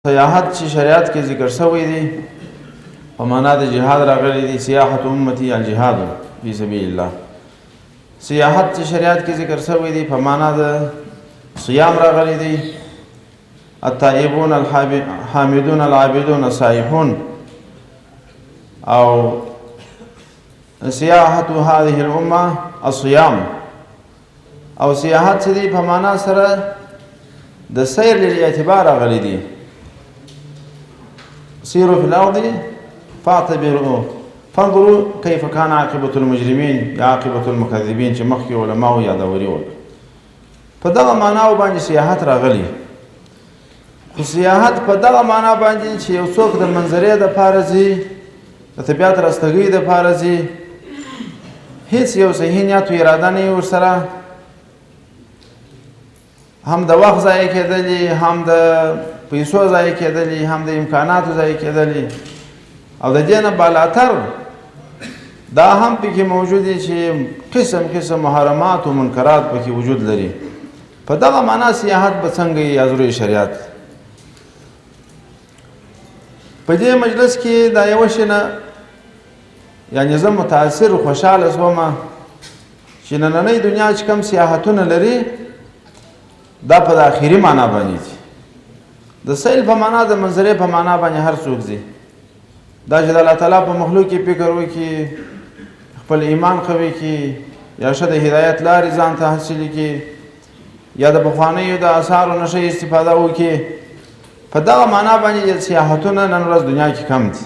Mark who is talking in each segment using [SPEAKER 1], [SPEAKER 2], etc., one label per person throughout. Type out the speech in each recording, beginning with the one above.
[SPEAKER 1] سیاحت چې شریعت کې ذکر شوی دی په معنا د جهاد راغلی دی. سیاحت امتی الجهاد فی سبیل الله. سیاحت چې شریعت کې ذکر شوی دی په معنا د صيام راغلی دی. التائبون الحامدون العابدون السائحون. او سیاحت هذه الامه الصيام. او سیاحت چې دی په معنا سره د سیر للاعتبار راغلی دی. سيروا في الأرض فاعتبروا فانظروا كيف كان عاقبة المجرمين يا عاقبة المكذبين چې مخکې علماو یادوري ول. په دغه معنا باندې سیاحت راغلی. خو سیاحت په دغه معنا باندې چې یو څوک د منظرې دپاره ځي، د طبیعت رستګۍ دپاره ځي، هیڅ یو صحیح نیت و اراده نه وي ورسره، هم د وخت ضایع کېدلي، هم د پیسو ضایع کېدلي، هم د امکاناتو ضایع کېدلي، او د دې نه بالاتر دا هم پکې موجود دي چې قسم قسم محرمات و منکرات پکې وجود لري. په دغه معنا سیاحت به څنګه وي حضور شریعت؟ په دې مجلس کې دا یوه شي نه یعنې زه متاثر خوشحاله شوم چې نننۍ دنیا چې کوم سیاحتونه لري دا په د آخري معنا باندې دي. د سیل په معنا د منظرې په معنا باندې هر څوک ځي. دا چې د الله تعالی په مخلوق کې فکر وکړي، خپل ایمان قوي کړي، یا ښه د هدایت لارې ځان ته حاصلې کړي، یا د پخوانیو د اثارو نه ښه استفاده وکړي، په دغه معنا باندې سیاحتونه نن ورځ دنیا کې کم دي.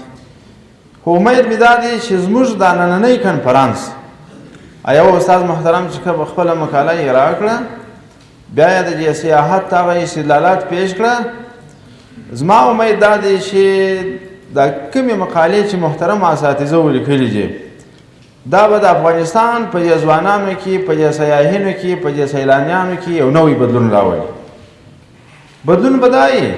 [SPEAKER 1] خو امید مې دا دی چې زموږ دا نننۍ کنفرانس یو استاد محترم چې خپله مقاله یې راکړه، بیا یې د دې سیاحت هغه استدلالات پیش کړه. زما امید دا دی چې دا کومې مقالې چې محترم اساتذه ولیکلي دي دا به د افغانستان په دې ځوانانو کې، په دې سیاحینو کې، په دې سیلانیانو کې یو نوی بدلون راولي. بدلون به دا وي